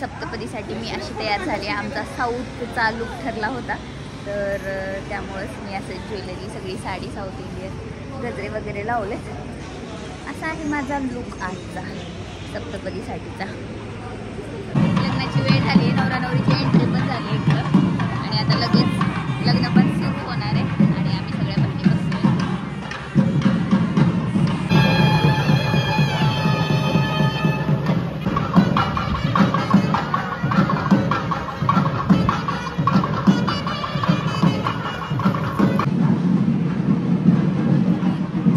सप्तपदीसाठी मी अशी तयार झाली. आमचा साऊथचा लुक ठरला होता, तर त्यामुळेच मी असं ज्वेलरी सगळी साडी साऊथ इंडियन गजरे वगैरे लावले. असा आहे माझा लुक आजचा सप्तपदीसाठीचा. लग्नाची वेळ झाली, नवरा नवरीची एंट्री पण झाली इकडं आणि आता लगेच लग्न पण सुरू होणार आहे आणि आम्ही सगळ्या बहिणी बसलोय.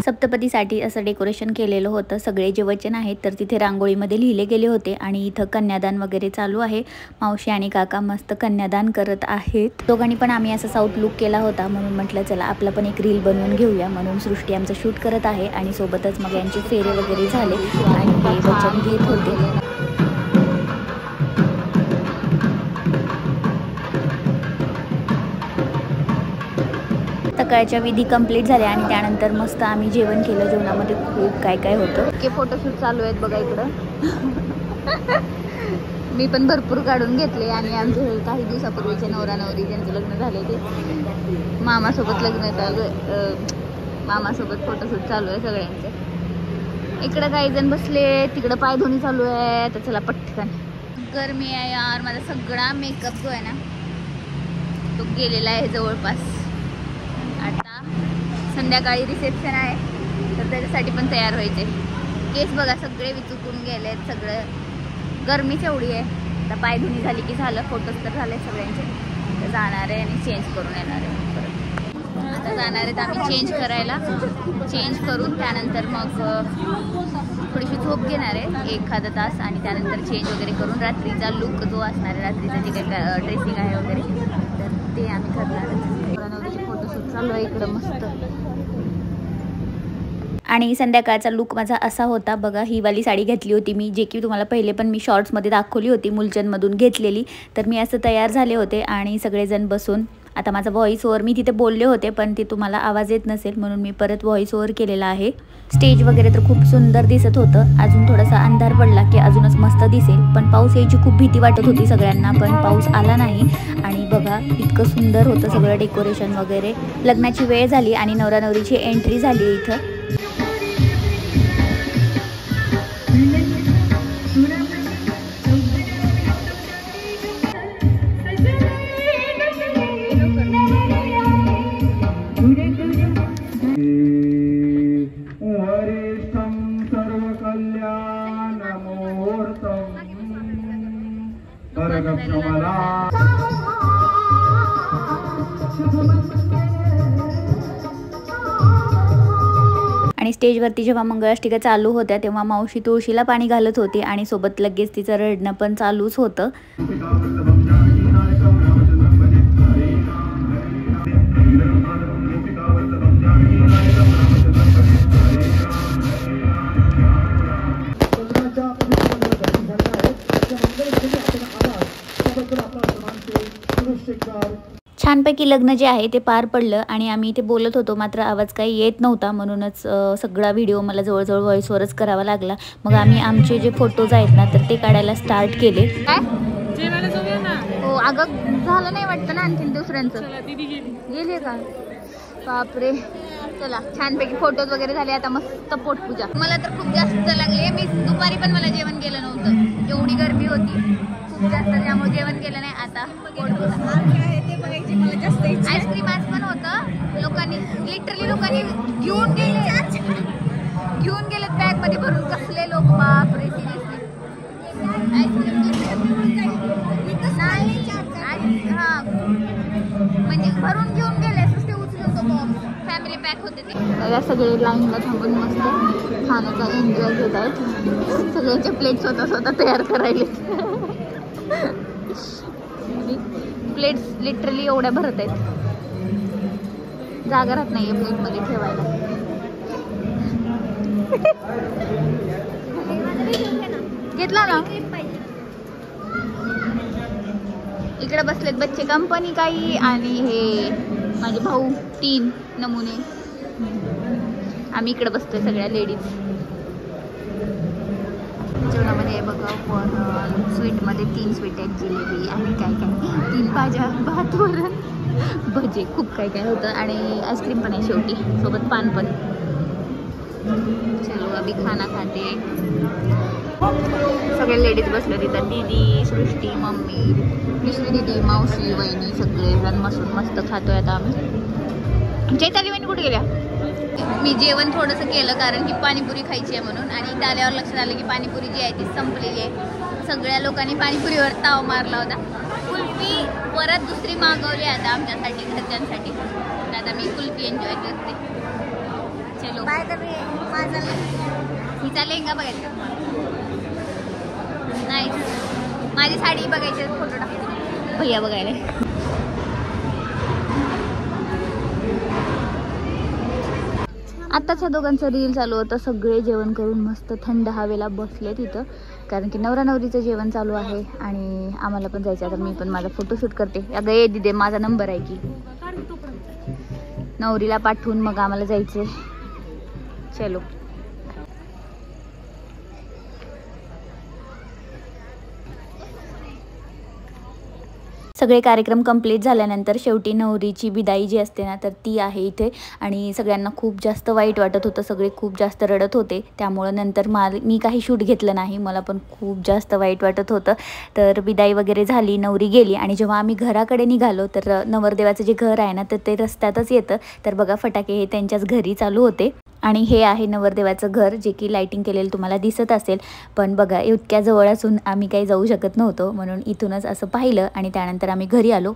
सप्तपदीसाठी असं डेकोरेशन केलेलं होतं. सगळे जे वचन आहेत तर तिथे रांगोळीमध्ये लिहिले गेले होते आणि इथं कन्यादान वगैरे चालू आहे. मावशी आणि काका मस्त कन्यादान करत आहेत. दोघांनी पण आम्ही असा साऊथ लुक केला होता, म्हणून म्हटलं चला आपला पण एक रील बनवून घेऊया. म्हणून सृष्टी आमचं शूट करत आहे आणि सोबतच मग यांचे फेरे वगैरे झाले आणि हे वचन घेत होते. सकाळच्या विधी कंप्लीट झाल्या आणि त्यानंतर मस्त आम्ही जेवण केलं. जेवणामध्ये खूप काय काय होतं. इतके फोटोशूट चालू आहेत बघा इकडं. मी पण भरपूर काढून घेतले आणि आमचे काही दिवसापूर्वीचे नवरा नवरी ज्यांचं लग्न झाले ते मामासोबत लग्न चालू आहे. मामासोबत फोटोशूट चालू आहे सगळ्यांचे. इकडं काही जण बसले, तिकडं पायधुणी चालू आहे. तर चला पटकन. गरमी आहे यार. माझा सगळा मेकअप जो आहे ना तो गेलेला आहे जवळपास. आता संध्याकाळी रिसेप्शन आहे तर त्याच्यासाठी पण तयार व्हायचे. केस बघा सगळे विचुकून गेले आहेत. सगळं गरमीच एवढी आहे. आता पायधुणी झाली की झालं. फोटोज तर झाले सगळ्यांचे. तर जाणार आहे आणि चेंज करून येणार आहे परत. आता जाणार आहेत आम्ही चेंज करायला. चेंज करून त्यानंतर मग थोडीशी झोप घेणार आहे एखादा तास आणि त्यानंतर चेंज वगैरे करून रात्रीचा लुक जो असणार आहे, रात्रीचं जे काही ड्रेसिंग आहे वगैरे तर ते आम्ही करणार आहोत. फोटोशूट चालू आहे इकडं मस्त. आणि संध्याकाळचा लुक माझा असा होता बघा. ही वाली साडी घेतली होती मी, जे की तुम्हाला पहिले पण मी शॉर्ट्समध्ये दाखवली होती, मुलचंदमधून घेतलेली. तर मी असं तयार झाले होते आणि सगळेजण बसून. आता माझा व्हॉइस ओव्हर मी तिथे बोलले होते पण ते तुम्हाला आवाज येत नसेल म्हणून मी परत व्हॉइस ओव्हर केलेला आहे. स्टेज वगैरे तर खूप सुंदर दिसत होतं. अजून थोडासा अंधार पडला की अजूनच मस्त दिसेल. पण पाऊस यायची खूप भीती वाटत होती सगळ्यांना, पण पाऊस आला नाही. आणि बघा इतकं सुंदर होतं सगळं डेकोरेशन वगैरे. लग्नाची वेळ झाली आणि नवरा नवरीची एंट्री झाली इथं. आणि स्टेजवरती जेव्हा मंगळाष्टिका चालू होत्या तेव्हा मावशी तुळशीला पाणी घालत होती आणि सोबत लगेच तिचं रडणं पण चालूच होतं. छानपैकी लग्न जे आहे ते पार पडलं आणि आम्ही इथे बोलत होतो मात्र आवाज काही येत नव्हता. म्हणूनच सगळा व्हिडिओ मला जवळजवळ व्हॉइसवरच करावा लागला. मग आम्ही आमचे जे फोटोज आहेत ना तर ते काढायला स्टार्ट केले. हो अगं झालं नाही वाटतं ना आणखीन दुसऱ्यांचं. गेली का बापरे. चला छानपैकी फोटोज वगैरे झाले. आता मस्त पोटपूजा. मला तर खूप जास्त लागली. मी दुपारी पण मला जेवण केलं नव्हतं, एवढी गर्मी होती खूप जास्त, त्यामुळे जेवण केलं नाही. आता आईस्क्रीम आज पण होतं. लोकांनी लिटरली लोकांनी घेऊन गेलेत बॅग मध्ये भरून. कसले लोक बापरे सिरियसली. हा म्हणजे भरून घेऊन गेले. सुट्टी उचलून तो फॅमिली पॅक होते ते. सगळे लाईनला थांबून मस्त खाण्याचा एन्जॉय घेत आहेत. सगळ्यांचे प्लेट स्वतः तयार करायले. प्लेट्स लिटरली एवढ्या भरत आहेत, जागा राहत नाहीये प्लेटमध्ये ठेवायला. घेतला ना. इकडे बसलेत बच्चे कंपनी काही आणि हे माझे भाऊ 3 नमुने. आम्ही इकडे बसतोय सगळ्या लेडीज. जेवणामध्ये हे बघा पण स्वीटमध्ये 3 स्वीट आहेत, जिलेबी आणि काय काय 3 भाज्या, भात, वरण, भजे, खूप काय काय होतं आणि आईस्क्रीम पण आहे शेवटी, सोबत पान पण. चलो अभी खाना खाते. सगळे लेडीज बसले तिथं, दीदी, सृष्टी, मम्मी, मिश्री दीदी, मावशी, वहिनी, सगळे जण बसून मस्त खातोय आता आम्ही. चैताली वहिनी कुठे गेल्या? मी जेवण थोडंसं केलं कारण की पाणीपुरी खायची आहे म्हणून, आणि इथं आल्यावर लक्षात आलं की पाणीपुरी जी आहे ती संपलेली आहे. सगळ्या लोकांनी पाणीपुरीवर ताव मारला होता. कुल्फी परत दुसरी मागवली आता आमच्यासाठी, घरच्यांसाठी. तर आता मी कुल्फी एन्जॉय करते. चलो बाय. तर माझा हिचा लेंगा बघायचा नाही, माझी साडी बघायची, फोटो टाकते भैया बघायला. आत्ताच ह्या दोघांचं रील चालू होतं. सगळे जेवण करून मस्त थंड हवेला बसले तिथं, कारण की नवरा नवरीचं जेवण चालू आहे आणि आम्हाला पण जायचं. आता मी पण माझा फोटोशूट करते. अगं ये दिदे, माझा नंबर आहे की. नवरीला पाठवून मग आम्हाला जायचंय. चलो. सगळे कार्यक्रम कंप्लीट झाल्यानंतर शेवटी नवरीची विदाई जी असते ना, तर ती आहे इथे. आणि सगळ्यांना खूप जास्त वाईट वाटत होतं, सगळे खूप जास्त रडत होते. त्यामुळं नंतर मी काही शूट घेतलं नाही, मला पण खूप जास्त वाईट वाटत होतं. तर विदाई वगैरे झाली, नवरी गेली आणि जेव्हा आम्ही घराकडे निघालो तर नवरदेवाचं जे घर आहे ना, तर ते रस्त्यातच येतं. तर बघा फटाके हे त्यांच्याच घरी चालू होते. आणि हे आहे नवरदेवाचं घर, जे की लाईटिंग केलेलं तुम्हाला दिसत असेल. पण बघा इतक्या जवळ असून आम्ही काही जाऊ शकत नव्हतो, म्हणून इथूनच असं पाहिलं आणि त्यानंतर आम्ही घरी आलो.